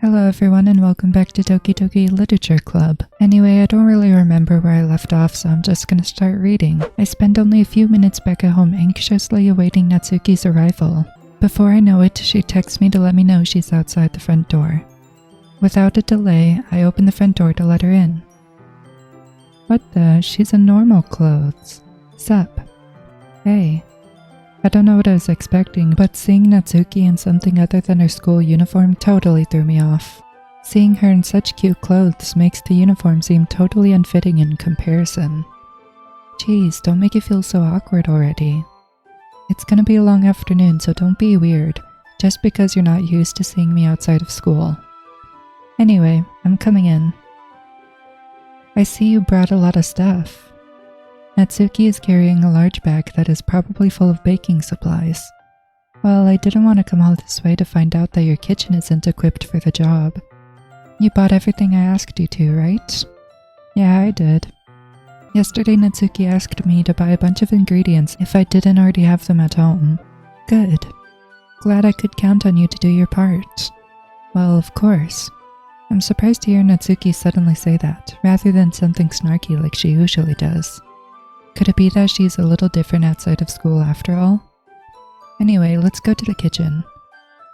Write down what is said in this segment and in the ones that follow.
Hello everyone and welcome back to Doki Doki Literature Club. Anyway, I don't really remember where I left off, so I'm just gonna start reading. I spend only a few minutes back at home anxiously awaiting Natsuki's arrival. Before I know it, she texts me to let me know she's outside the front door. Without a delay, I open the front door to let her in. What the? She's in normal clothes. Sup? Hey. I don't know what I was expecting, but seeing Natsuki in something other than her school uniform totally threw me off. Seeing her in such cute clothes makes the uniform seem totally unfitting in comparison. Jeez, don't make it feel so awkward already. It's gonna be a long afternoon, so don't be weird, just because you're not used to seeing me outside of school. Anyway, I'm coming in. I see you brought a lot of stuff. Natsuki is carrying a large bag that is probably full of baking supplies. Well, I didn't want to come all this way to find out that your kitchen isn't equipped for the job. You bought everything I asked you to, right? Yeah, I did. Yesterday Natsuki asked me to buy a bunch of ingredients if I didn't already have them at home. Good. Glad I could count on you to do your part. Well, of course. I'm surprised to hear Natsuki suddenly say that, rather than something snarky like she usually does. Could it be that she's a little different outside of school after all? Anyway, let's go to the kitchen.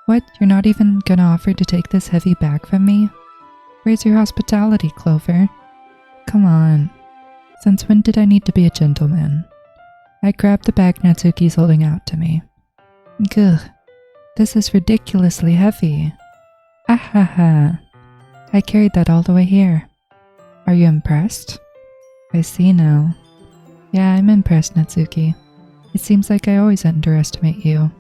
What, you're not even gonna offer to take this heavy bag from me? Where's your hospitality, Clover? Come on. Since when did I need to be a gentleman? I grab the bag Natsuki's holding out to me. Gugh, this is ridiculously heavy. Ahaha. I carried that all the way here. Are you impressed? I see now. Yeah, I'm impressed, Natsuki. It seems like I always underestimate you.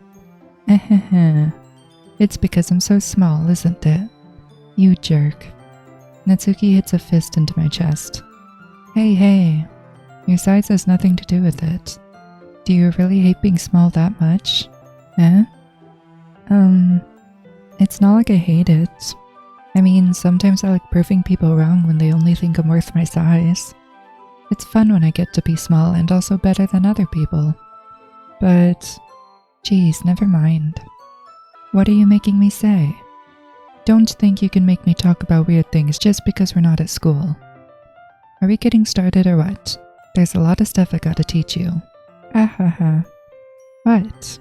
It's because I'm so small, isn't it? You jerk. Natsuki hits a fist into my chest. Hey, your size has nothing to do with it. Do you really hate being small that much? It's not like I hate it. I mean, sometimes I like proving people wrong when they only think I'm worth my size. It's fun when I get to be small and also better than other people. But, geez, never mind. What are you making me say? Don't think you can make me talk about weird things just because we're not at school. Are we getting started or what? There's a lot of stuff I gotta teach you. Ahaha. What?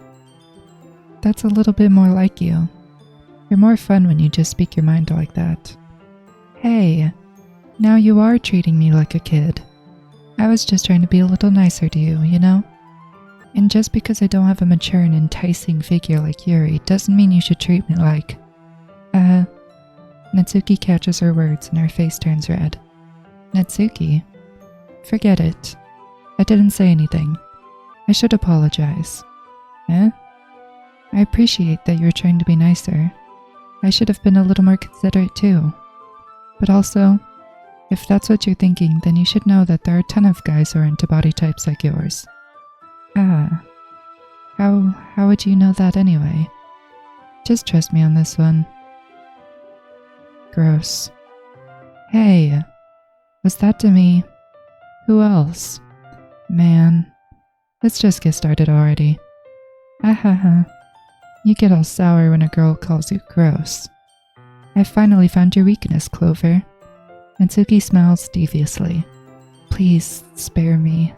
That's a little bit more like you. You're more fun when you just speak your mind like that. Hey, now you are treating me like a kid. I was just trying to be a little nicer to you, you know? And just because I don't have a mature and enticing figure like Yuri doesn't mean you should treat me like… Natsuki catches her words and her face turns red. Natsuki? Forget it. I didn't say anything. I should apologize. I appreciate that you're trying to be nicer. I should have been a little more considerate too. But also, if that's what you're thinking, then you should know that there are a ton of guys who are into body types like yours. How would you know that anyway? Just trust me on this one. Gross. Hey, was that to me? Who else? Man, let's just get started already. You get all sour when a girl calls you gross. I finally found your weakness, Clover. Natsuki smiles deviously. Please, spare me.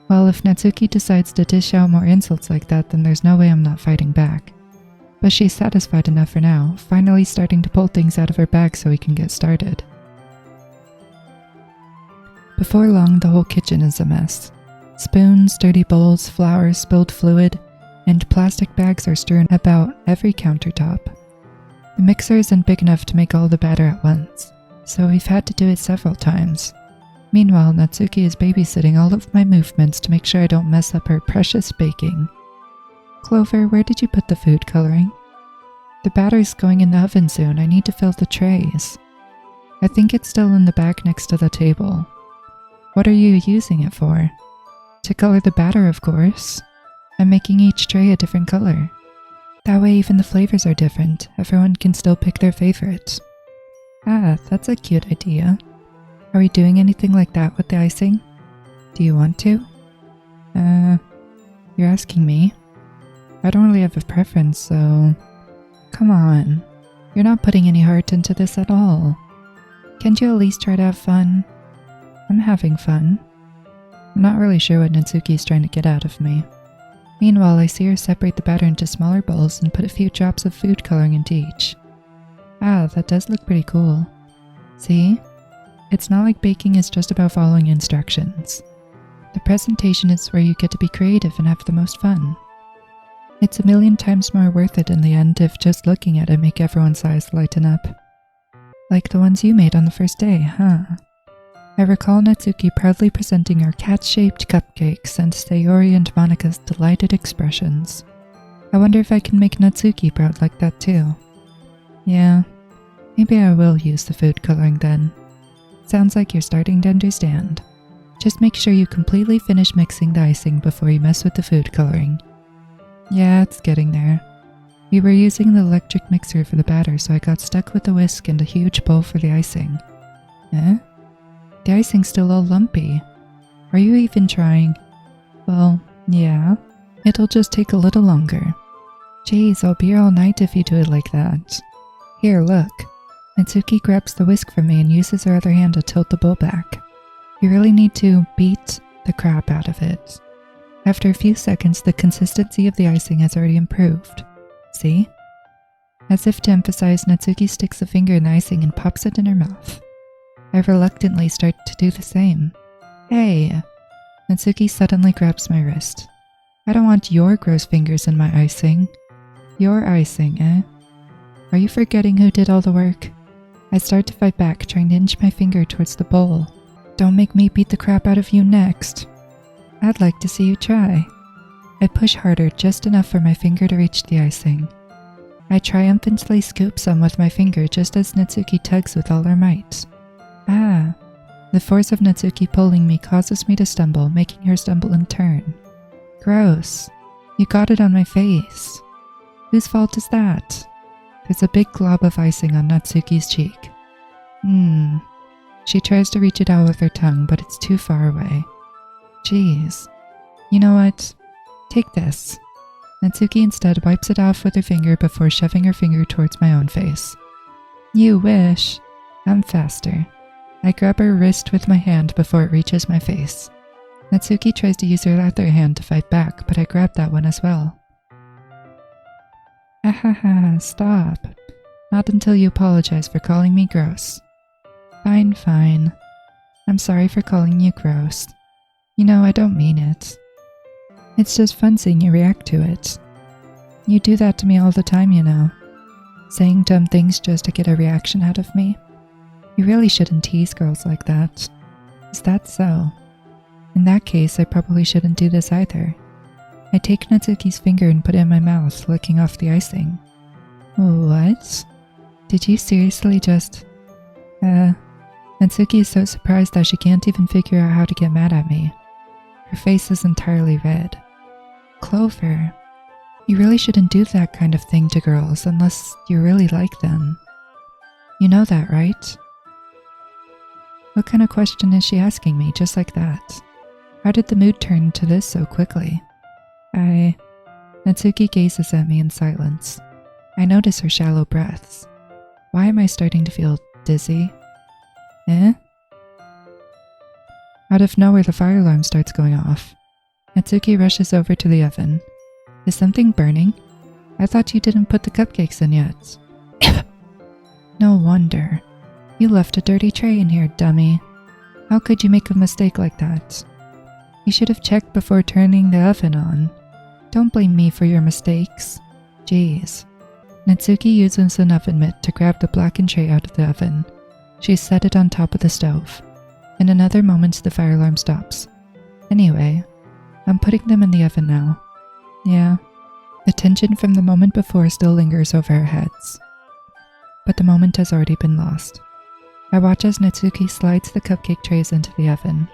Well, if Natsuki decides to dish out more insults like that, then there's no way I'm not fighting back. But she's satisfied enough for now, finally starting to pull things out of her bag so we can get started. Before long, the whole kitchen is a mess. Spoons, dirty bowls, flour, spilled fluid, and plastic bags are strewn about every countertop. The mixer isn't big enough to make all the batter at once, so we've had to do it several times. Meanwhile, Natsuki is babysitting all of my movements to make sure I don't mess up her precious baking. Clover, where did you put the food coloring? The batter's going in the oven soon. I need to fill the trays. I think it's still in the bag next to the table. What are you using it for? To color the batter, of course. I'm making each tray a different color. That way even the flavors are different. Everyone can still pick their favorite. That's a cute idea. Are we doing anything like that with the icing? Do you want to? You're asking me? I don't really have a preference, so… Come on. You're not putting any heart into this at all. Can't you at least try to have fun? I'm having fun. I'm not really sure what Natsuki's trying to get out of me. Meanwhile, I see her separate the batter into smaller bowls and put a few drops of food coloring into each. Ah, that does look pretty cool. See? It's not like baking is just about following instructions. The presentation is where you get to be creative and have the most fun. It's a million times more worth it in the end if just looking at it make everyone's eyes lighten up. Like the ones you made on the first day, huh? I recall Natsuki proudly presenting her cat-shaped cupcakes and Sayori and Monika's delighted expressions. I wonder if I can make Natsuki proud like that too. Yeah, maybe I will use the food coloring then. Sounds like you're starting to understand. Just make sure you completely finish mixing the icing before you mess with the food coloring. Yeah, it's getting there. We were using the electric mixer for the batter, so I got stuck with the whisk and a huge bowl for the icing. Eh? The icing's still all lumpy. Are you even trying? Well, yeah. It'll just take a little longer. Jeez, I'll be here all night if you do it like that. Here, look. Natsuki grabs the whisk from me and uses her other hand to tilt the bowl back. You really need to beat the crap out of it. After a few seconds, the consistency of the icing has already improved. See? As if to emphasize, Natsuki sticks a finger in the icing and pops it in her mouth. I reluctantly start to do the same. Hey! Natsuki suddenly grabs my wrist. I don't want your gross fingers in my icing. Your icing, eh? Are you forgetting who did all the work? I start to fight back, trying to inch my finger towards the bowl. Don't make me beat the crap out of you next. I'd like to see you try. I push harder, just enough for my finger to reach the icing. I triumphantly scoop some with my finger just as Natsuki tugs with all her might. Ah, the force of Natsuki pulling me causes me to stumble, making her stumble in turn. Gross. You got it on my face. Whose fault is that? There's a big glob of icing on Natsuki's cheek. She tries to reach it out with her tongue, but it's too far away. Jeez. You know what? Take this. Natsuki instead wipes it off with her finger before shoving her finger towards my own face. You wish. I'm faster. I grab her wrist with my hand before it reaches my face. Natsuki tries to use her other hand to fight back, but I grab that one as well. Ahaha, stop. Not until you apologize for calling me gross. Fine, fine. I'm sorry for calling you gross. You know, I don't mean it. It's just fun seeing you react to it. You do that to me all the time, you know. Saying dumb things just to get a reaction out of me. You really shouldn't tease girls like that. Is that so? In that case, I probably shouldn't do this either. I take Natsuki's finger and put it in my mouth, licking off the icing. What? Did you seriously just... Natsuki is so surprised that she can't even figure out how to get mad at me. Her face is entirely red. Clover, you really shouldn't do that kind of thing to girls unless you really like them. You know that, right? What kind of question is she asking me just like that? How did the mood turn to this so quickly? Natsuki gazes at me in silence. I notice her shallow breaths. Why am I starting to feel dizzy? Out of nowhere, the fire alarm starts going off. Natsuki rushes over to the oven. Is something burning? I thought you didn't put the cupcakes in yet. No wonder. You left a dirty tray in here, dummy. How could you make a mistake like that? You should have checked before turning the oven on. Don't blame me for your mistakes. Jeez. Natsuki uses an oven mitt to grab the blackened tray out of the oven. She set it on top of the stove. In another moment, the fire alarm stops. Anyway, I'm putting them in the oven now. Yeah, the tension from the moment before still lingers over our heads. But the moment has already been lost. I watch as Natsuki slides the cupcake trays into the oven.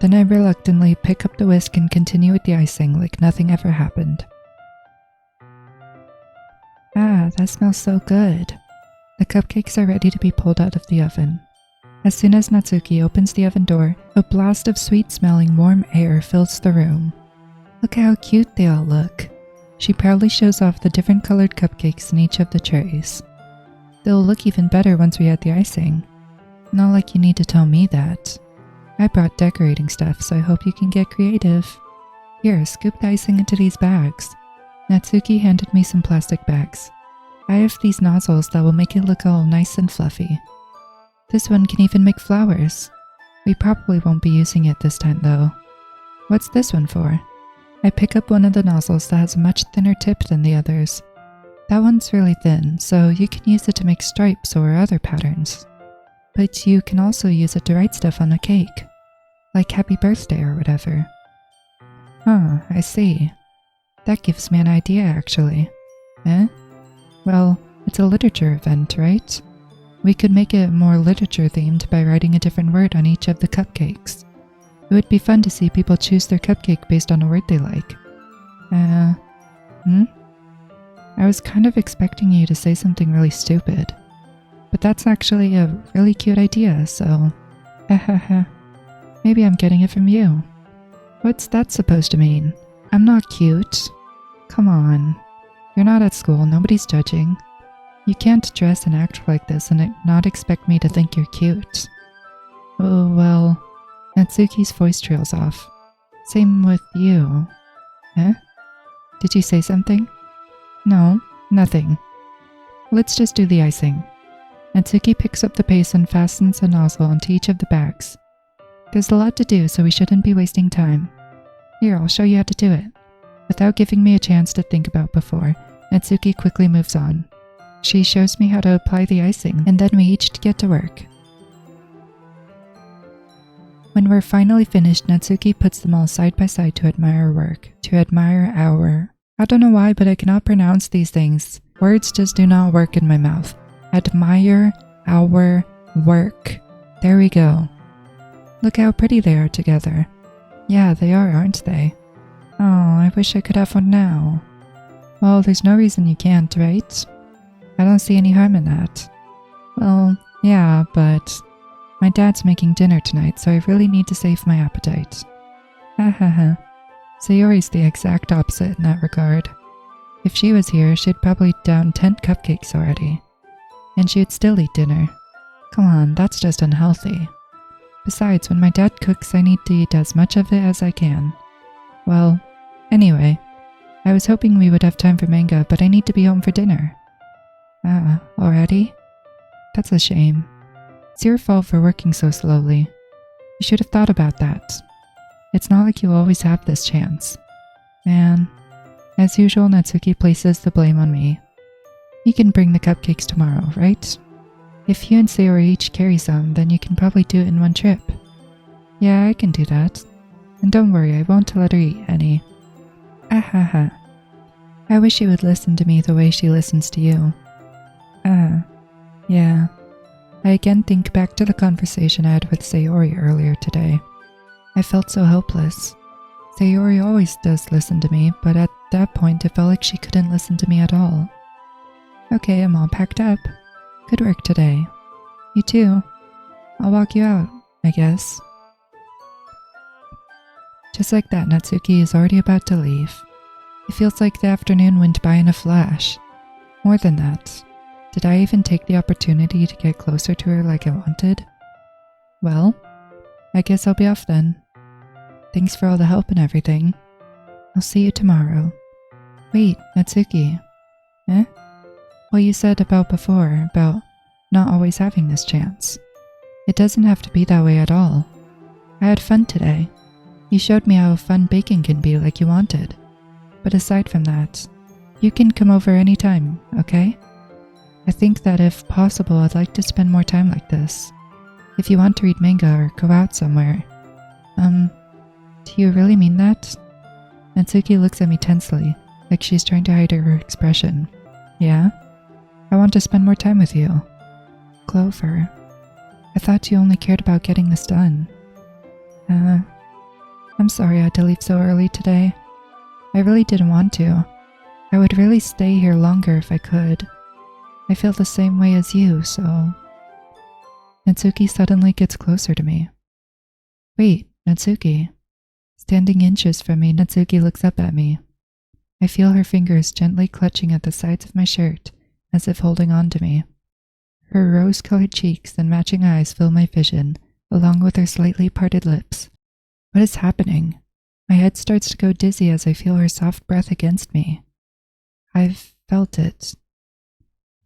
Then I reluctantly pick up the whisk and continue with the icing like nothing ever happened. Ah, that smells so good. The cupcakes are ready to be pulled out of the oven. As soon as Natsuki opens the oven door, a blast of sweet-smelling warm air fills the room. Look how cute they all look. She proudly shows off the different colored cupcakes in each of the trays. They'll look even better once we add the icing. Not like you need to tell me that. I brought decorating stuff, so I hope you can get creative. Here, scoop the icing into these bags. Natsuki handed me some plastic bags. I have these nozzles that will make it look all nice and fluffy. This one can even make flowers. We probably won't be using it this time though. What's this one for? I pick up one of the nozzles that has a much thinner tip than the others. That one's really thin, so you can use it to make stripes or other patterns. But you can also use it to write stuff on a cake, like happy birthday or whatever. Huh, I see. That gives me an idea actually. Eh? Well, it's a literature event, right? We could make it more literature themed by writing a different word on each of the cupcakes. It would be fun to see people choose their cupcake based on a word they like. I was kind of expecting you to say something really stupid. But that's actually a really cute idea, so... Maybe I'm getting it from you. What's that supposed to mean? I'm not cute. Come on. You're not at school, nobody's judging. You can't dress and act like this and not expect me to think you're cute. Oh, well... Natsuki's voice trails off. Same with you. Eh? Did you say something? No, nothing. Let's just do the icing. Natsuki picks up the paste and fastens a nozzle onto each of the bags. There's a lot to do, so we shouldn't be wasting time. Here, I'll show you how to do it. Without giving me a chance to think about before, Natsuki quickly moves on. She shows me how to apply the icing, and then we each get to work. When we're finally finished, Natsuki puts them all side by side to admire our work. I don't know why, but I cannot pronounce these things. Words just do not work in my mouth. Admire our work. There we go. Look how pretty they are together. Yeah, they are, aren't they? Oh, I wish I could have one now. Well, there's no reason you can't, right? I don't see any harm in that. Well, yeah, but... My dad's making dinner tonight, so I really need to save my appetite. Sayori's the exact opposite in that regard. If she was here, she'd probably down 10 cupcakes already. And she'd still eat dinner. Come on, that's just unhealthy. Besides, when my dad cooks, I need to eat as much of it as I can. Well, anyway, I was hoping we would have time for manga, but I need to be home for dinner. Already? That's a shame. It's your fault for working so slowly. You should have thought about that. It's not like you always have this chance. Man. As usual, Natsuki places the blame on me. You can bring the cupcakes tomorrow, right? If you and Sayori each carry some, then you can probably do it in one trip. Yeah, I can do that. And don't worry, I won't let her eat any. I wish you would listen to me the way she listens to you. Yeah. I again think back to the conversation I had with Sayori earlier today. I felt so helpless. Sayori always does listen to me, but at that point it felt like she couldn't listen to me at all. Okay, I'm all packed up. Good work today. You too. I'll walk you out, I guess. Just like that, Natsuki is already about to leave. It feels like the afternoon went by in a flash. More than that. Did I even take the opportunity to get closer to her like I wanted? Well, I guess I'll be off then. Thanks for all the help and everything. I'll see you tomorrow. Wait, Natsuki. Eh? What you said about before, about not always having this chance. It doesn't have to be that way at all. I had fun today. You showed me how fun baking can be like you wanted. But aside from that, you can come over anytime, okay? I think that if possible, I'd like to spend more time like this. If you want to read manga or go out somewhere. Do you really mean that? Natsuki looks at me tensely, like she's trying to hide her expression. Yeah? I want to spend more time with you. Clover. I thought you only cared about getting this done. I'm sorry I had to leave so early today. I really didn't want to. I would really stay here longer if I could. I feel the same way as you, so... Natsuki suddenly gets closer to me. Wait, Natsuki. Standing inches from me, Natsuki looks up at me. I feel her fingers gently clutching at the sides of my shirt, as if holding on to me. Her rose-colored cheeks and matching eyes fill my vision, along with her slightly parted lips. What is happening? My head starts to go dizzy as I feel her soft breath against me. I've felt it.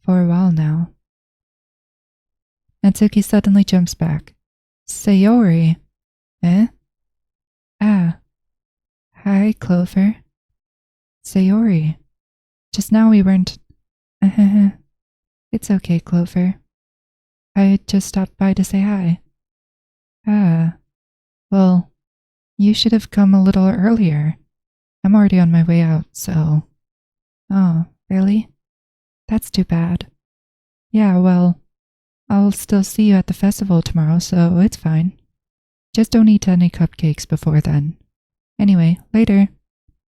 For a while now. Natsuki suddenly jumps back. Sayori! Eh? Ah. Hi, Clover. Sayori. Just now we weren't... It's okay, Clover. I just stopped by to say hi. Ah. Well, you should have come a little earlier. I'm already on my way out, so... Oh, really? That's too bad. Yeah, well, I'll still see you at the festival tomorrow, so it's fine. Just don't eat any cupcakes before then. Anyway, later.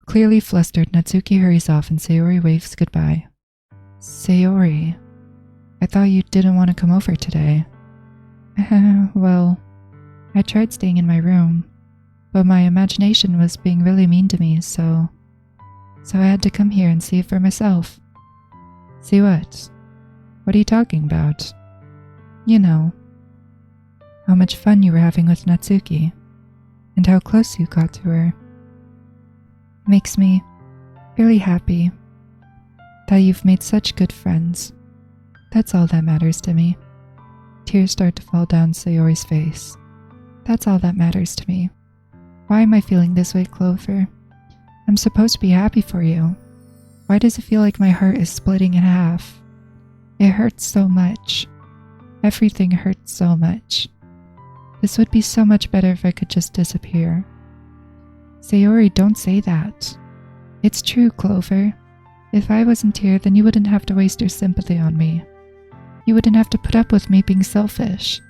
Clearly flustered, Natsuki hurries off and Sayori waves goodbye. Sayori, I thought you didn't want to come over today. Well, I tried staying in my room, but my imagination was being really mean to me, so I had to come here and see it for myself. See what? What are you talking about? You know, how much fun you were having with Natsuki, and how close you got to her. It makes me really happy that you've made such good friends. That's all that matters to me. Tears start to fall down Sayori's face. That's all that matters to me. Why am I feeling this way, Clover? I'm supposed to be happy for you. Why does it feel like my heart is splitting in half? It hurts so much. Everything hurts so much. This would be so much better if I could just disappear. Sayori, don't say that. It's true, Clover. If I wasn't here, then you wouldn't have to waste your sympathy on me. You wouldn't have to put up with me being selfish.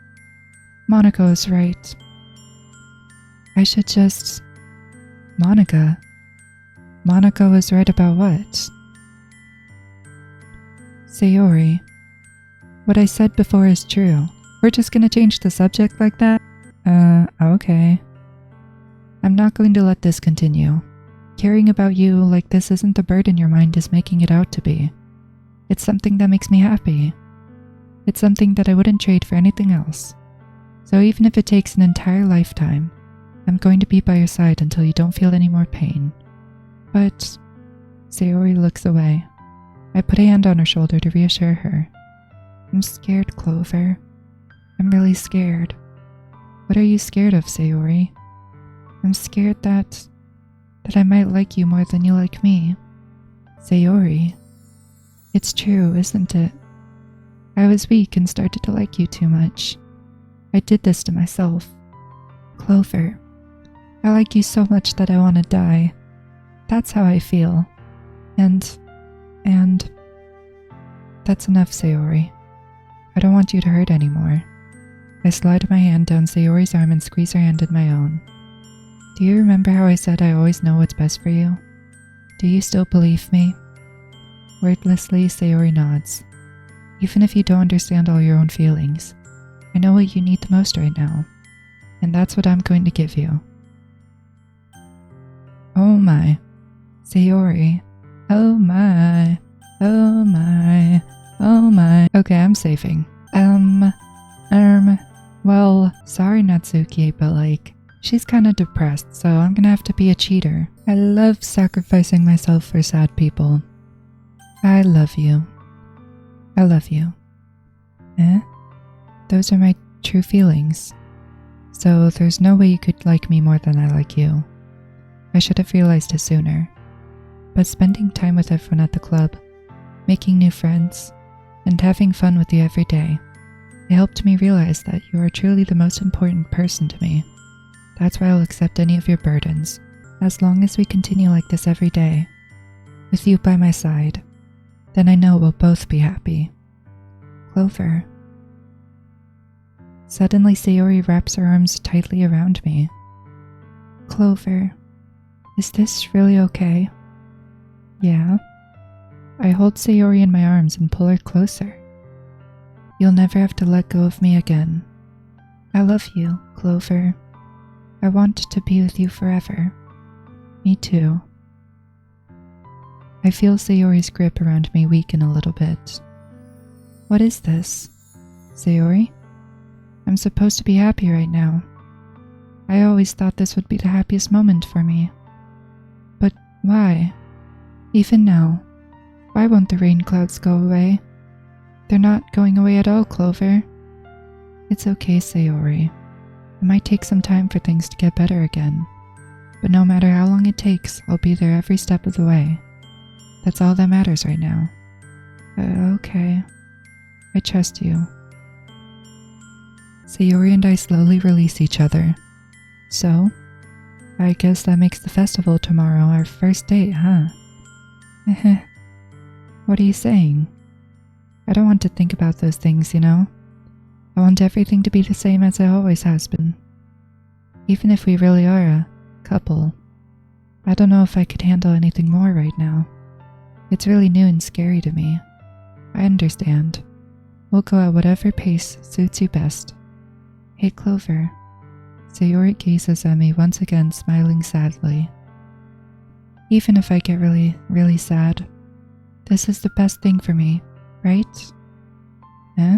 Monaco is right. I should just... Monica was right about what? Sayori, what I said before is true. We're just gonna change the subject like that? Okay. I'm not going to let this continue. Caring about you like this isn't the burden your mind is making it out to be. It's something that makes me happy. It's something that I wouldn't trade for anything else. So even if it takes an entire lifetime, I'm going to be by your side until you don't feel any more pain. But... Sayori looks away. I put a hand on her shoulder to reassure her. I'm scared, Clover. I'm really scared. What are you scared of, Sayori? I'm scared that I might like you more than you like me. Sayori. It's true, isn't it? I was weak and started to like you too much. I did this to myself. Clover. I like you so much that I want to die. That's how I feel. And... That's enough, Sayori. I don't want you to hurt anymore. I slide my hand down Sayori's arm and squeeze her hand in my own. Do you remember how I said I always know what's best for you? Do you still believe me? Wordlessly, Sayori nods. Even if you don't understand all your own feelings, I know what you need the most right now, and that's what I'm going to give you. Oh my. Sayori. Oh my. Oh my. Oh my. Okay, I'm saving. Well, sorry Natsuki, but she's kinda depressed, so I'm gonna have to be a cheater. I love sacrificing myself for sad people. I love you. I love you. Eh? Those are my true feelings. So there's no way you could like me more than I like you. I should have realized it sooner. But spending time with everyone at the club, making new friends, and having fun with you every day, it helped me realize that you are truly the most important person to me. That's why I'll accept any of your burdens, as long as we continue like this every day. With you by my side, then I know we'll both be happy. Clover. Suddenly Sayori wraps her arms tightly around me. Clover, is this really okay? Yeah. I hold Sayori in my arms and pull her closer. You'll never have to let go of me again. I love you, Clover. I want to be with you forever. Me too. I feel Sayori's grip around me weaken a little bit. What is this? Sayori? I'm supposed to be happy right now. I always thought this would be the happiest moment for me. But why? Even now, why won't the rain clouds go away? They're not going away at all, Clover. It's okay, Sayori. It might take some time for things to get better again. But no matter how long it takes, I'll be there every step of the way. That's all that matters right now. Okay. I trust you. Sayori and I slowly release each other. So, I guess that makes the festival tomorrow our first date, huh? What are you saying? I don't want to think about those things, you know? I want everything to be the same as it always has been. Even if we really are a couple. I don't know if I could handle anything more right now. It's really new and scary to me. I understand. We'll go at whatever pace suits you best. Hey, Clover. Sayori gazes at me once again, smiling sadly. Even if I get really, really sad, this is the best thing for me, right? Eh?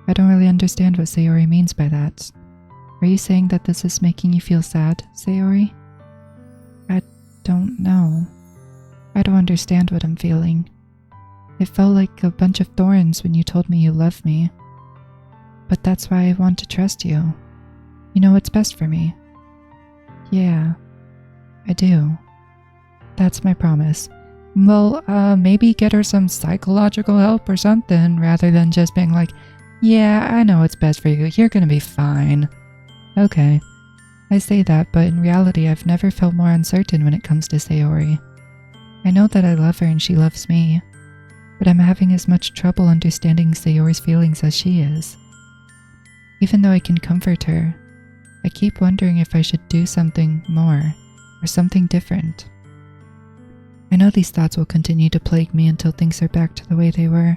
I don't really understand what Sayori means by that. Are you saying that this is making you feel sad, Sayori? I don't know. I don't understand what I'm feeling. It felt like a bunch of thorns when you told me you love me. But that's why I want to trust you. You know what's best for me. Yeah, I do. That's my promise. Well, maybe get her some psychological help or something, rather than just being like, yeah, I know what's best for you. You're gonna be fine. Okay. I say that, but in reality, I've never felt more uncertain when it comes to Sayori. I know that I love her and she loves me, but I'm having as much trouble understanding Sayori's feelings as she is. Even though I can comfort her, I keep wondering if I should do something more, or something different. I know these thoughts will continue to plague me until things are back to the way they were.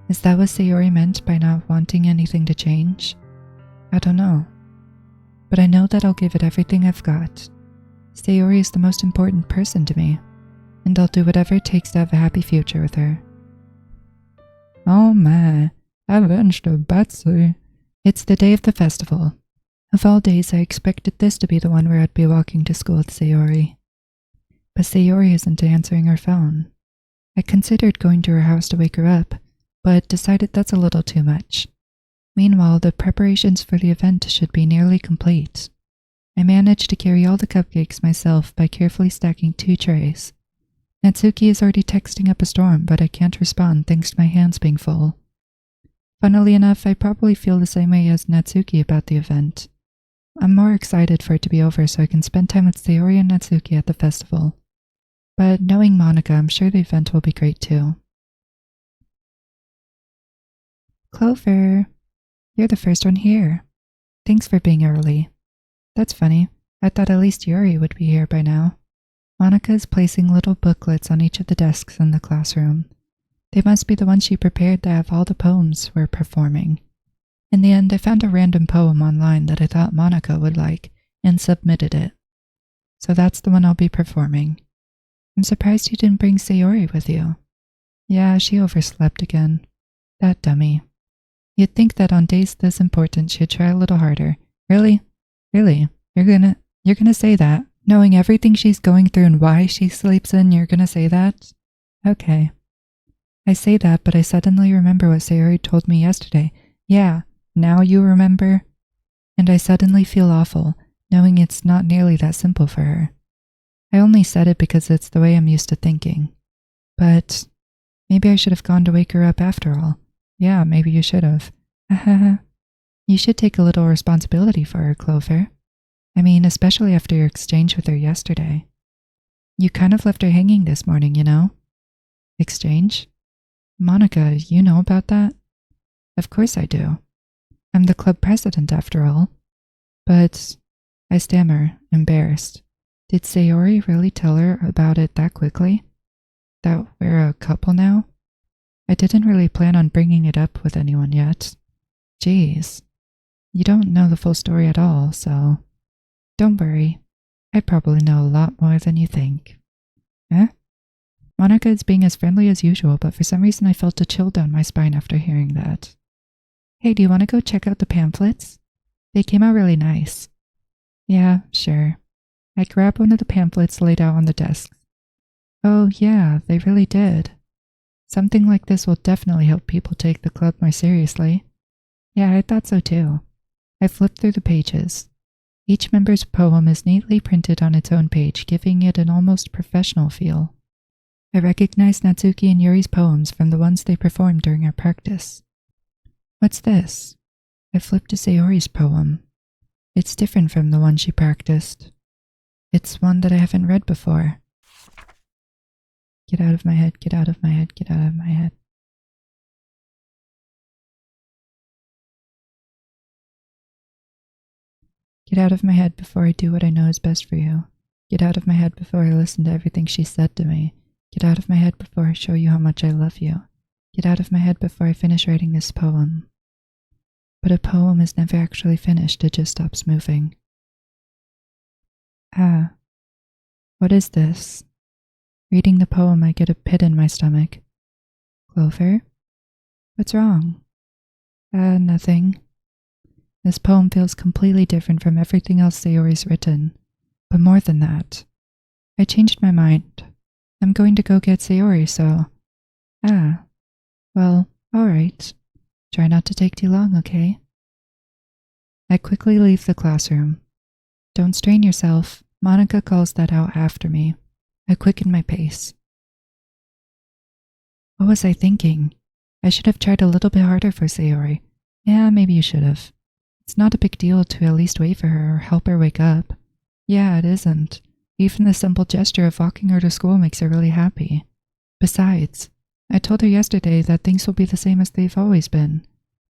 Is that what Sayori meant by not wanting anything to change? I don't know. But I know that I'll give it everything I've got. Sayori is the most important person to me, and I'll do whatever it takes to have a happy future with her. Oh my, avenged of Betsy. It's the day of the festival. Of all days, I expected this to be the one where I'd be walking to school with Sayori. But Sayori isn't answering her phone. I considered going to her house to wake her up, but decided that's a little too much. Meanwhile, the preparations for the event should be nearly complete. I managed to carry all the cupcakes myself by carefully stacking 2 trays. Natsuki is already texting up a storm, but I can't respond thanks to my hands being full. Funnily enough, I probably feel the same way as Natsuki about the event. I'm more excited for it to be over so I can spend time with Sayori and Natsuki at the festival. But knowing Monica, I'm sure the event will be great too. Clover, you're the first one here. Thanks for being early. That's funny. I thought at least Yuri would be here by now. Monica is placing little booklets on each of the desks in the classroom. They must be the ones she prepared that have all the poems we're performing. In the end, I found a random poem online that I thought Monica would like and submitted it. So that's the one I'll be performing. I'm surprised you didn't bring Sayori with you. Yeah, she overslept again. That dummy. You'd think that on days this important she'd try a little harder. Really? Really? You're gonna say that? Knowing everything she's going through and why she sleeps in, you're gonna say that? Okay. I say that, but I suddenly remember what Sayori told me yesterday. Yeah, now you remember? And I suddenly feel awful, knowing it's not nearly that simple for her. I only said it because it's the way I'm used to thinking. But maybe I should have gone to wake her up after all. Yeah, maybe you should have. You should take a little responsibility for her, Clover. I mean, especially after your exchange with her yesterday. You kind of left her hanging this morning, you know? Exchange? Monica, you know about that? Of course I do. I'm the club president after all. But, I stammer, embarrassed. Did Sayori really tell her about it that quickly? That we're a couple now? I didn't really plan on bringing it up with anyone yet. Jeez. You don't know the full story at all, so... Don't worry. I probably know a lot more than you think. Eh? Monica is being as friendly as usual, but for some reason I felt a chill down my spine after hearing that. Hey, do you want to go check out the pamphlets? They came out really nice. Yeah, sure. I grabbed one of the pamphlets laid out on the desk. Oh, yeah, they really did. Something like this will definitely help people take the club more seriously. Yeah, I thought so too. I flipped through the pages. Each member's poem is neatly printed on its own page, giving it an almost professional feel. I recognized Natsuki and Yuri's poems from the ones they performed during our practice. What's this? I flipped to Sayori's poem. It's different from the one she practiced. It's one that I haven't read before. Get out of my head, get out of my head, get out of my head. Get out of my head before I do what I know is best for you. Get out of my head before I listen to everything she said to me. Get out of my head before I show you how much I love you. Get out of my head before I finish writing this poem. But a poem is never actually finished, it just stops moving. Ah, what is this? Reading the poem, I get a pit in my stomach. Clover? What's wrong? Nothing. This poem feels completely different from everything else Sayori's written. But more than that, I changed my mind. I'm going to go get Sayori, so... Well, alright. Try not to take too long, okay? I quickly leave the classroom. Don't strain yourself. Monica calls that out after me. I quicken my pace. What was I thinking? I should have tried a little bit harder for Sayori. Yeah, maybe you should have. It's not a big deal to at least wait for her or help her wake up. Yeah, it isn't. Even the simple gesture of walking her to school makes her really happy. Besides, I told her yesterday that things will be the same as they've always been.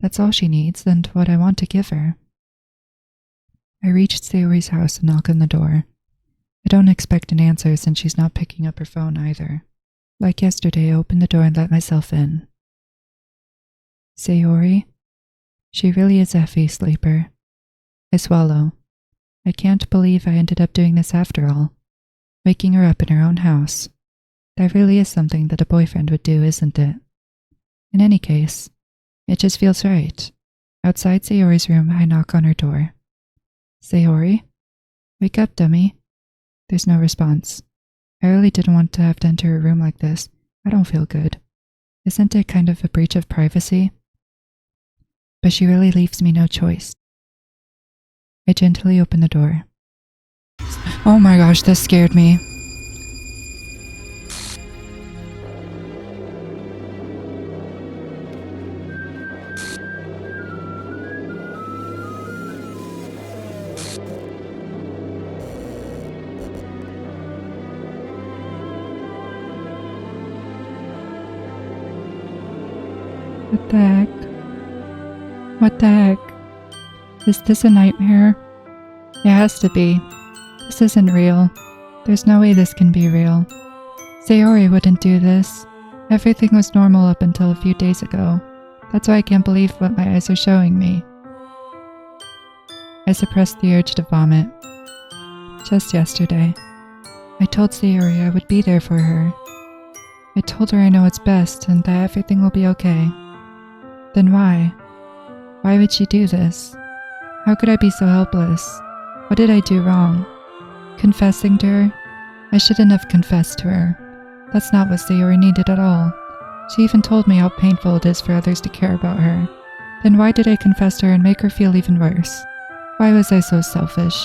That's all she needs and what I want to give her. I reached Sayori's house and knock on the door. I don't expect an answer since she's not picking up her phone either. Like yesterday, I opened the door and let myself in. Sayori? She really is a heavy sleeper. I swallow. I can't believe I ended up doing this after all. Waking her up in her own house. That really is something that a boyfriend would do, isn't it? In any case, it just feels right. Outside Sayori's room, I knock on her door. Sayori? Wake up, dummy. There's no response. I really didn't want to have to enter her room like this. I don't feel good. Isn't it kind of a breach of privacy? But she really leaves me no choice. I gently open the door. Oh my gosh, this scared me. What the heck? What the heck? Is this a nightmare? It has to be. This isn't real. There's no way this can be real. Sayori wouldn't do this. Everything was normal up until a few days ago. That's why I can't believe what my eyes are showing me. I suppressed the urge to vomit. Just yesterday, I told Sayori I would be there for her. I told her I know what's best and that everything will be okay. Then why? Why would she do this? How could I be so helpless? What did I do wrong? Confessing to her? I shouldn't have confessed to her. That's not what Sayori needed at all. She even told me how painful it is for others to care about her. Then why did I confess to her and make her feel even worse? Why was I so selfish?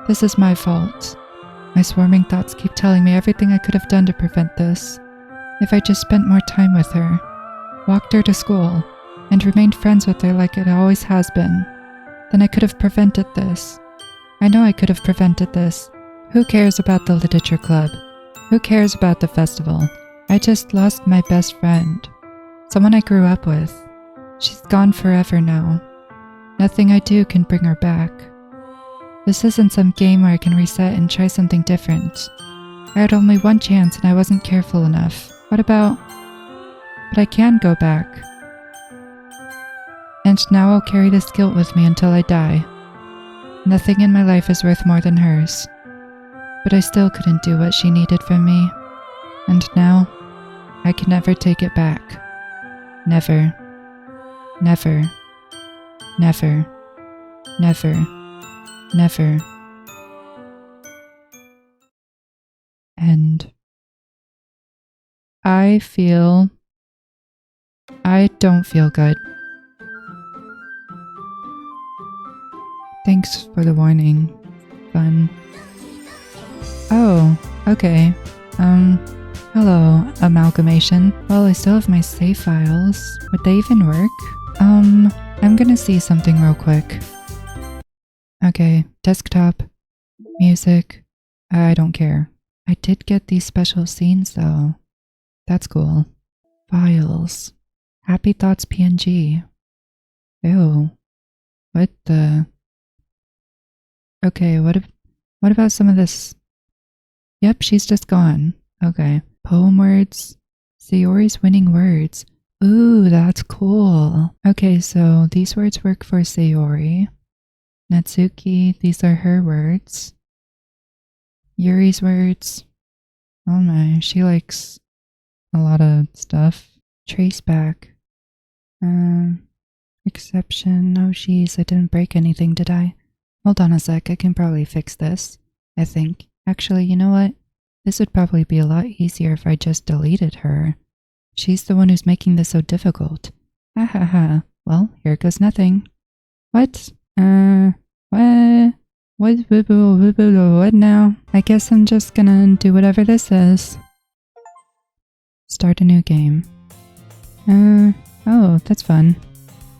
This is my fault. My swarming thoughts keep telling me everything I could have done to prevent this. If I just spent more time with her, walked her to school, and remained friends with her like it always has been, then I could have prevented this. I know I could have prevented this. Who cares about the literature club? Who cares about the festival? I just lost my best friend. Someone I grew up with. She's gone forever now. Nothing I do can bring her back. This isn't some game where I can reset and try something different. I had only one chance and I wasn't careful enough. What about... But I can go back. And now I'll carry this guilt with me until I die. Nothing in my life is worth more than hers. But I still couldn't do what she needed from me. And now, I can never take it back. Never. Never. Never. Never. Never. And I don't feel good. Thanks for the warning. Fun. Oh, okay. Hello, amalgamation. Well, I still have my save files. Would they even work? I'm gonna see something real quick. Okay, desktop, music. I don't care. I did get these special scenes though. That's cool. Files. Happy Thoughts PNG. Ew. What the? Okay, what about some of this? Yep, she's just gone. Okay. Poem words. Sayori's winning words. Ooh, that's cool. Okay, so these words work for Sayori. Natsuki, these are her words. Yuri's words. Oh my, she likes a lot of stuff. Trace back. Exception. Oh jeez, I didn't break anything, did I? Hold on a sec, I can probably fix this. I think. Actually, you know what? This would probably be a lot easier if I just deleted her. She's the one who's making this so difficult. Ha ha ha. Well, here goes nothing. What? What now? I guess I'm just gonna do whatever this is. Start a new game. Oh, that's fun.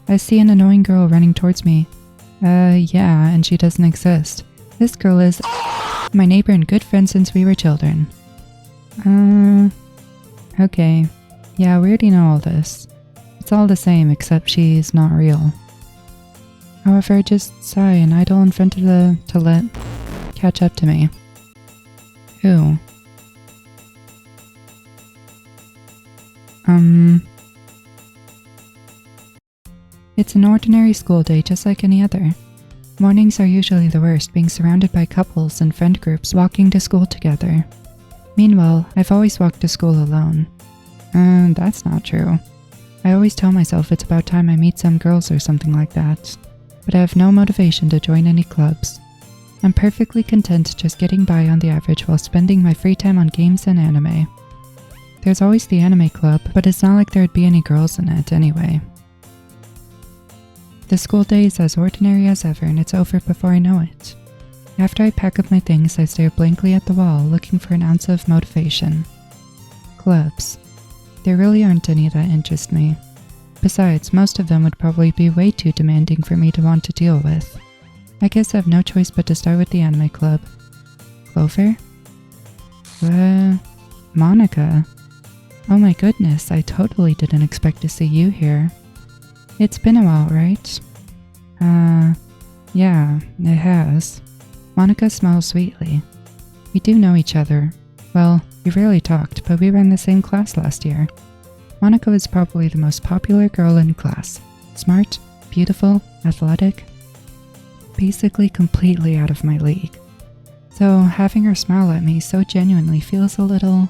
I see an annoying girl running towards me. Yeah, and she doesn't exist. This girl is my neighbor and good friend since we were children. Okay. Yeah, we already know all this. It's all the same, except she's not real. However, I just sigh and idle in front of the toilet. Catch up to me. Who? It's an ordinary school day just like any other. Mornings are usually the worst, being surrounded by couples and friend groups walking to school together. Meanwhile, I've always walked to school alone. That's not true. I always tell myself it's about time I meet some girls or something like that, but I have no motivation to join any clubs. I'm perfectly content just getting by on the average while spending my free time on games and anime. There's always the anime club, but it's not like there'd be any girls in it anyway. The school day is as ordinary as ever and it's over before I know it. After I pack up my things, I stare blankly at the wall, looking for an ounce of motivation. Clubs. There really aren't any that interest me. Besides, most of them would probably be way too demanding for me to want to deal with. I guess I have no choice but to start with the anime club. Clover? Monica. Oh my goodness, I totally didn't expect to see you here. It's been a while, right? Yeah, it has. Monica smiles sweetly. We do know each other. Well, we rarely talked, but we were in the same class last year. Monica was probably the most popular girl in class. Smart, beautiful, athletic. Basically completely out of my league. So having her smile at me so genuinely feels a little...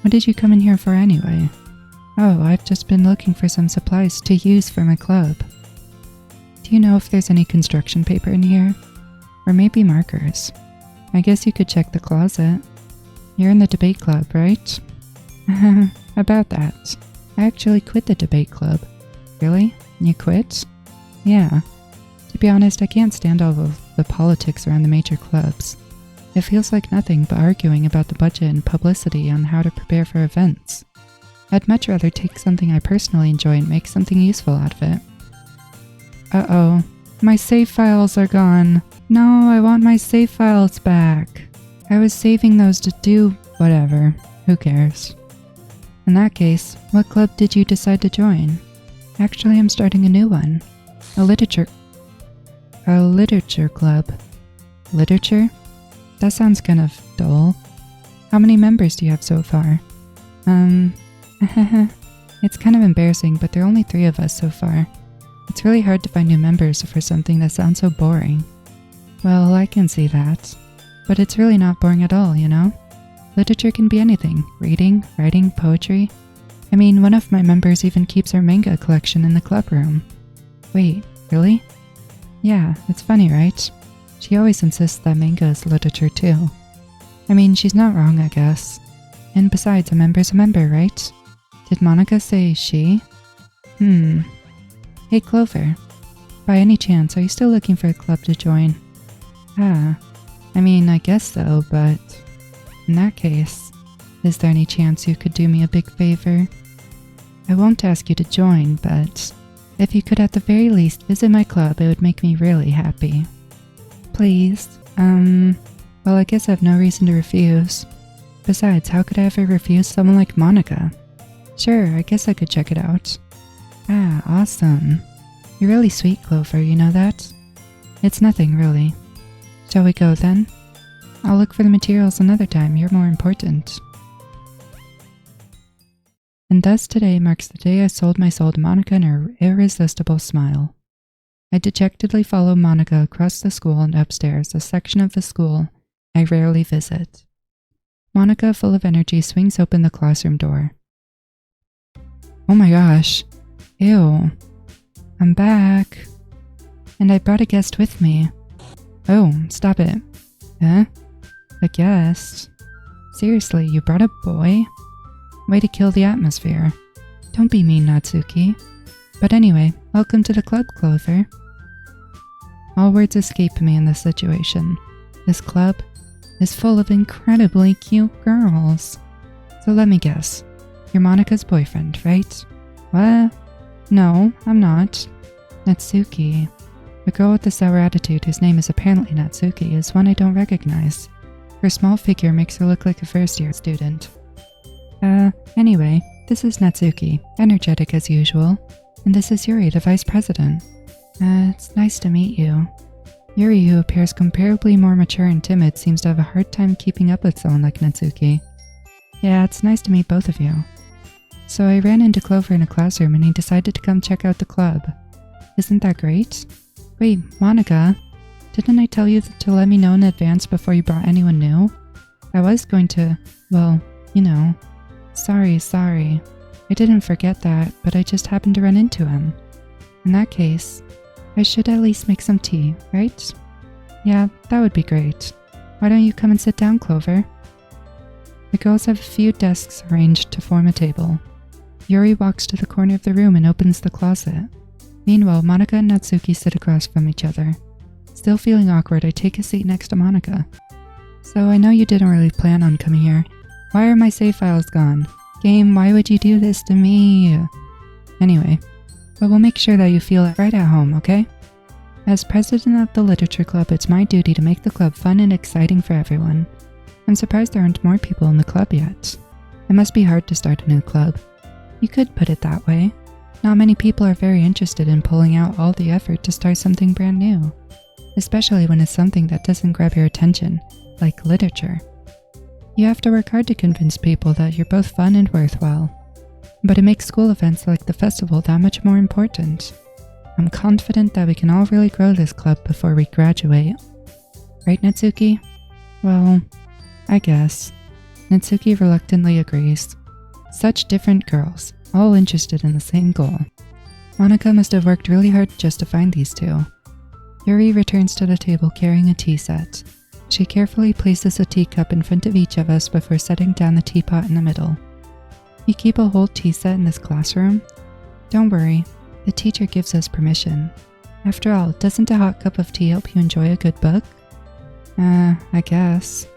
What did you come in here for anyway? Oh, I've just been looking for some supplies to use for my club. Do you know if there's any construction paper in here? Or maybe markers? I guess you could check the closet. You're in the debate club, right? About that. I actually quit the debate club. Really? You quit? Yeah. To be honest, I can't stand all of the politics around the major clubs. It feels like nothing but arguing about the budget and publicity on how to prepare for events. I'd much rather take something I personally enjoy and make something useful out of it. Uh-oh. My save files are gone. No, I want my save files back. I was saving those to do whatever. Who cares? In that case, what club did you decide to join? Actually, I'm starting a new one. A literature club. Literature? That sounds kind of dull. How many members do you have so far? It's kind of embarrassing, but there are only 3 of us so far. It's really hard to find new members for something that sounds so boring. Well, I can see that. But it's really not boring at all, you know? Literature can be anything. Reading, writing, poetry. I mean, one of my members even keeps her manga collection in the club room. Wait, Really? Yeah, it's funny, right? She always insists that manga is literature too. I mean, she's not wrong, I guess. And besides, a member's a member, right? Did Monica say she? Hey Clover, by any chance, are you still looking for a club to join? I mean, I guess so, but in that case, is there any chance you could do me a big favor? I won't ask you to join, but if you could at the very least visit my club, it would make me really happy. Please, well, I guess I have no reason to refuse. Besides, how could I ever refuse someone like Monica? Sure, I guess I could check it out. Awesome. You're really sweet, Clover, you know that? It's nothing, really. Shall we go then? I'll look for the materials another time, you're more important. And thus today marks the day I sold my soul to Monica and her irresistible smile. I dejectedly follow Monica across the school and upstairs, a section of the school I rarely visit. Monica, full of energy, swings open the classroom door. Oh my gosh. Ew. I'm back. And I brought a guest with me. Oh, stop it. Huh? A guest? Seriously, you brought a boy? Way to kill the atmosphere. Don't be mean, Natsuki. But anyway, welcome to the club, Clover. All words escape me in this situation. This club is full of incredibly cute girls. So let me guess. You're Monica's boyfriend, right? What? No, I'm not. Natsuki. The girl with the sour attitude whose name is apparently Natsuki is one I don't recognize. Her small figure makes her look like a first-year student. Anyway, this is Natsuki, energetic as usual, and this is Yuri, the vice president. It's nice to meet you. Yuri, who appears comparably more mature and timid, seems to have a hard time keeping up with someone like Natsuki. Yeah, it's nice to meet both of you. So I ran into Clover in a classroom and he decided to come check out the club. Isn't that great? Wait, Monica, didn't I tell you to let me know in advance before you brought anyone new? I was going to, well, you know. Sorry. I didn't forget that, but I just happened to run into him. In that case, I should at least make some tea, right? Yeah, that would be great. Why don't you come and sit down, Clover? The girls have a few desks arranged to form a table. Yuri walks to the corner of the room and opens the closet. Meanwhile, Monica and Natsuki sit across from each other. Still feeling awkward, I take a seat next to Monica. So I know you didn't really plan on coming here. Why are my save files gone? Game, why would you do this to me? Anyway, but we'll make sure that you feel right at home, okay? As president of the literature club, it's my duty to make the club fun and exciting for everyone. I'm surprised there aren't more people in the club yet. It must be hard to start a new club. You could put it that way. Not many people are very interested in pulling out all the effort to start something brand new, especially when it's something that doesn't grab your attention, like literature. You have to work hard to convince people that you're both fun and worthwhile. But it makes school events like the festival that much more important. I'm confident that we can all really grow this club before we graduate. Right, Natsuki? Well, I guess. Natsuki reluctantly agrees. Such different girls, all interested in the same goal. Monica must have worked really hard just to find these two. Yuri returns to the table carrying a tea set. She carefully places a teacup in front of each of us before setting down the teapot in the middle. You keep a whole tea set in this classroom? Don't worry, the teacher gives us permission. After all, doesn't a hot cup of tea help you enjoy a good book? I guess.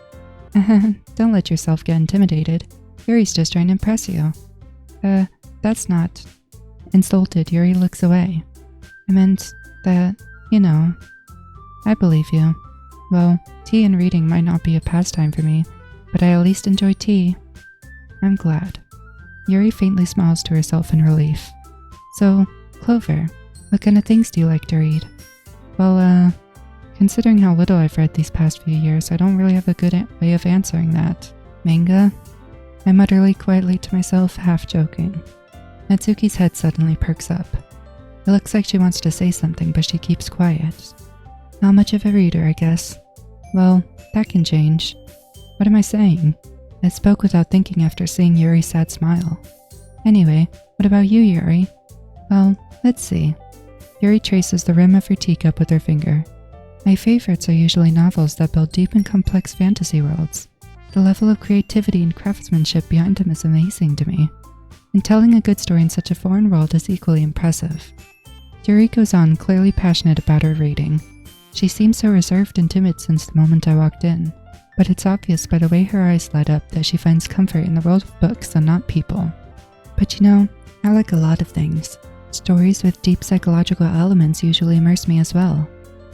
Don't let yourself get intimidated. Yuri's just trying to impress you. That's not. Insulted, Yuri looks away. I meant that, you know. I believe you. Well, tea and reading might not be a pastime for me, but I at least enjoy tea. I'm glad. Yuri faintly smiles to herself in relief. So, Clover, what kind of things do you like to read? Well, considering how little I've read these past few years, I don't really have a good way of answering that. Manga? I mutter quietly to myself, half joking. Natsuki's head suddenly perks up. It looks like she wants to say something, but she keeps quiet. Not much of a reader, I guess. Well, that can change. What am I saying? I spoke without thinking after seeing Yuri's sad smile. Anyway, what about you, Yuri? Well, let's see. Yuri traces the rim of her teacup with her finger. My favorites are usually novels that build deep and complex fantasy worlds. The level of creativity and craftsmanship behind them is amazing to me, and telling a good story in such a foreign world is equally impressive. Yuri goes on, clearly passionate about her reading. She seems so reserved and timid since the moment I walked in, but it's obvious by the way her eyes light up that she finds comfort in the world of books and not people. But you know, I like a lot of things. Stories with deep psychological elements usually immerse me as well.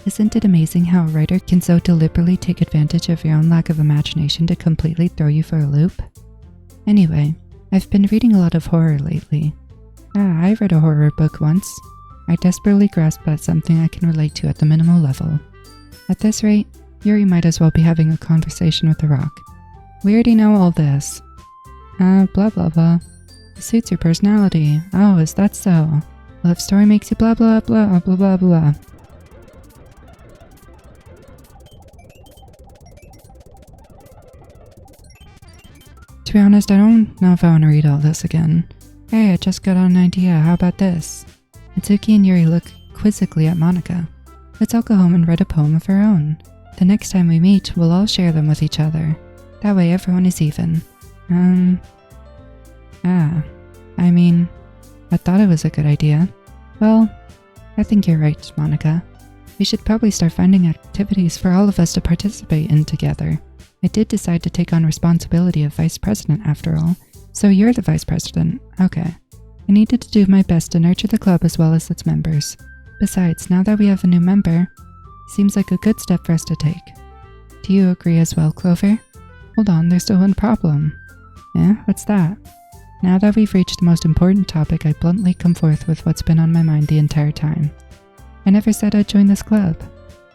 Isn't it amazing how a writer can so deliberately take advantage of your own lack of imagination to completely throw you for a loop? Anyway, I've been reading a lot of horror lately. I read a horror book once. I desperately grasped at something I can relate to at the minimal level. At this rate, Yuri might as well be having a conversation with a rock. We already know all this. Blah blah blah. It suits your personality. Oh, is that so? Love story makes you blah blah blah blah blah blah. To be honest, I don't know if I want to read all this again. Hey, I just got an idea, how about this? Mitsuki and Yuri look quizzically at Monika. Let's all go home and write a poem of our own. The next time we meet, we'll all share them with each other. That way everyone is even. I thought it was a good idea. Well, I think you're right, Monika. We should probably start finding activities for all of us to participate in together. I did decide to take on responsibility of vice president after all, so you're the vice president. Okay. I needed to do my best to nurture the club as well as its members. Besides, now that we have a new member, seems like a good step for us to take. Do you agree as well, Clover? Hold on, there's still one problem. What's that? Now that we've reached the most important topic, I bluntly come forth with what's been on my mind the entire time. I never said I'd join this club.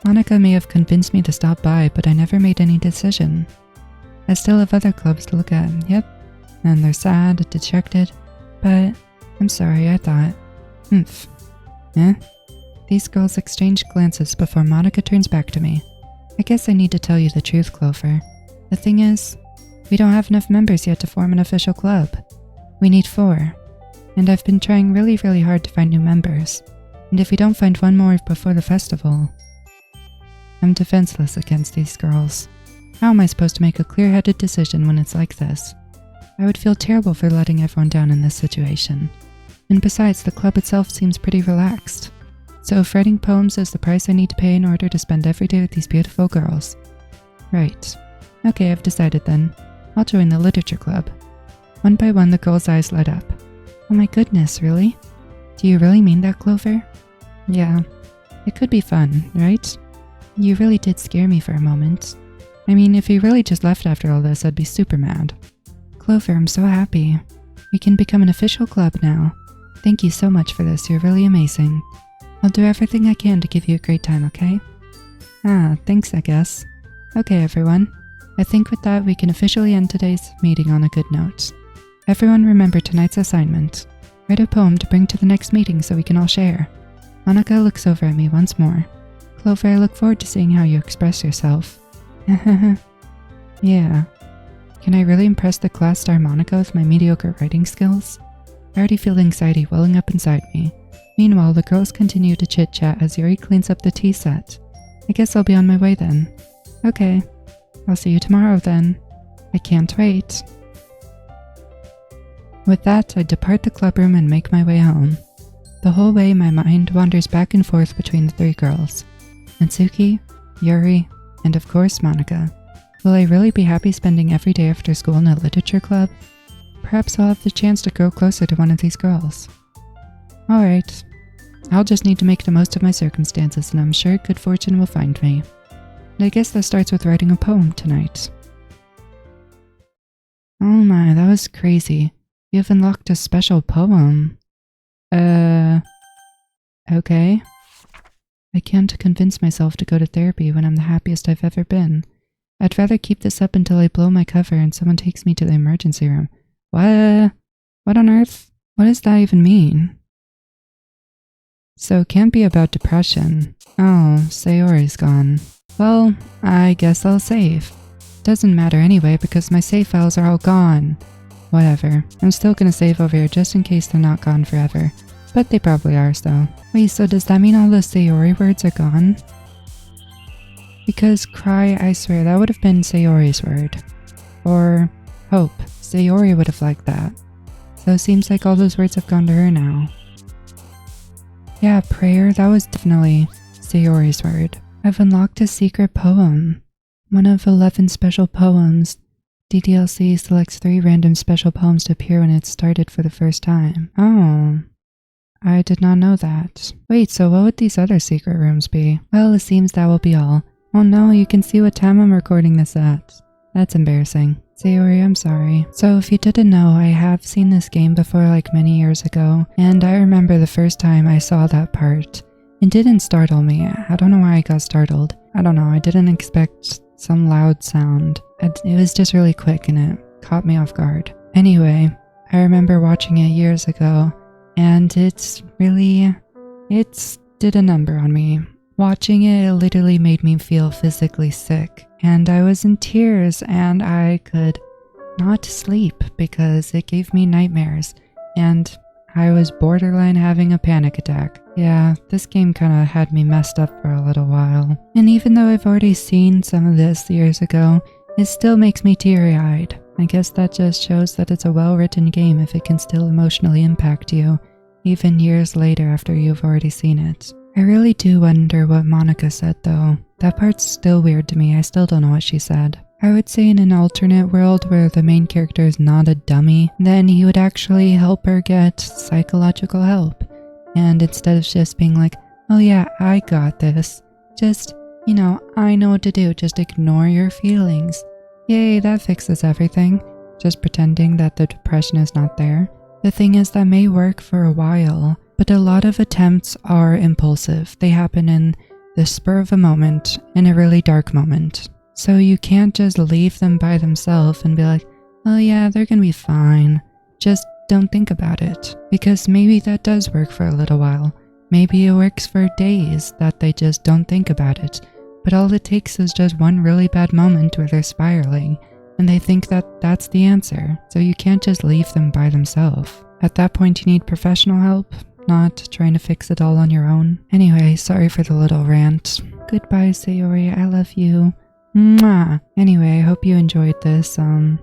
Monika may have convinced me to stop by, but I never made any decision. I still have other clubs to look at, yep, and they're sad, dejected, but I'm sorry, I thought. These girls exchange glances before Monika turns back to me. I guess I need to tell you the truth, Clover. The thing is, we don't have enough members yet to form an official club. We need 4, and I've been trying really hard to find new members, and if we don't find one more before the festival, I'm defenseless against these girls. How am I supposed to make a clear-headed decision when it's like this? I would feel terrible for letting everyone down in this situation. And besides, the club itself seems pretty relaxed. So if writing poems is the price I need to pay in order to spend every day with these beautiful girls. Right. Okay, I've decided then. I'll join the literature club. One by one, the girls' eyes light up. Oh my goodness, really? Do you really mean that, Clover? Yeah. It could be fun, right? You really did scare me for a moment. I mean, if you really just left after all this, I'd be super mad. Clover, I'm so happy. We can become an official club now. Thank you so much for this, you're really amazing. I'll do everything I can to give you a great time, okay? Thanks, I guess. Okay, everyone. I think with that, we can officially end today's meeting on a good note. Everyone remember tonight's assignment. Write a poem to bring to the next meeting so we can all share. Monika looks over at me once more. Clover, I look forward to seeing how you express yourself. Yeah. Can I really impress the class star Monika with my mediocre writing skills? I already feel anxiety welling up inside me. Meanwhile, the girls continue to chit-chat as Yuri cleans up the tea set. I guess I'll be on my way then. Okay. I'll see you tomorrow then. I can't wait. With that, I depart the clubroom and make my way home. The whole way, my mind wanders back and forth between the 3 girls. Mitsuki, Yuri, and of course Monika. Will I really be happy spending every day after school in a literature club? Perhaps I'll have the chance to grow closer to one of these girls. Alright. I'll just need to make the most of my circumstances, and I'm sure good fortune will find me. And I guess that starts with writing a poem tonight. Oh my, that was crazy. You have unlocked a special poem. Okay. I can't convince myself to go to therapy when I'm the happiest I've ever been. I'd rather keep this up until I blow my cover and someone takes me to the emergency room. What? What on earth? What does that even mean? So it can't be about depression. Oh, Sayori's gone. Well, I guess I'll save. Doesn't matter anyway because my save files are all gone. Whatever, I'm still gonna save over here just in case they're not gone forever. But they probably are, so. Wait, so does that mean all the Sayori words are gone? Because cry, I swear, that would have been Sayori's word. Or hope. Sayori would have liked that. So it seems like all those words have gone to her now. Yeah, prayer, that was definitely Sayori's word. I've unlocked a secret poem. One of 11 special poems. DDLC selects 3 random special poems to appear when it's started for the first time. Oh. I did not know that. Wait, so what would these other secret rooms be? Well, it seems that will be all. Oh no, you can see what time I'm recording this at. That's embarrassing. Sayori, I'm sorry. So if you didn't know, I have seen this game before like many years ago, and I remember the first time I saw that part. It didn't startle me. I don't know why I got startled. I don't know, I didn't expect some loud sound. It was just really quick and it caught me off guard. Anyway, I remember watching it years ago, and it did a number on me. Watching it literally made me feel physically sick, and I was in tears and I could not sleep because it gave me nightmares, and I was borderline having a panic attack. Yeah, this game kinda had me messed up for a little while. And even though I've already seen some of this years ago, it still makes me teary-eyed. I guess that just shows that it's a well-written game if it can still emotionally impact you, even years later after you've already seen it. I really do wonder what Monica said though. That part's still weird to me, I still don't know what she said. I would say in an alternate world where the main character is not a dummy, then he would actually help her get psychological help. And instead of just being like, oh yeah, I got this, just, I know what to do, just ignore your feelings. Yay, that fixes everything. Just pretending that the depression is not there. The thing is, that may work for a while, but a lot of attempts are impulsive. They happen in the spur of a moment, in a really dark moment. So you can't just leave them by themselves and be like, oh yeah, they're gonna be fine. Just don't think about it. Because maybe that does work for a little while. Maybe it works for days that they just don't think about it. But all it takes is just one really bad moment where they're spiraling, and they think that that's the answer. So you can't just leave them by themselves. At that point, you need professional help, not trying to fix it all on your own. Anyway, sorry for the little rant. Goodbye, Sayori, I love you. Mwah! Anyway, I hope you enjoyed this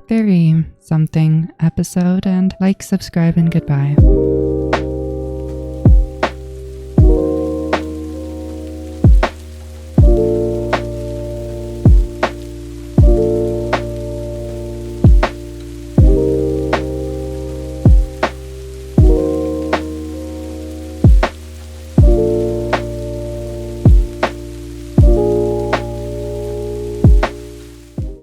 very something episode, and like, subscribe, and goodbye.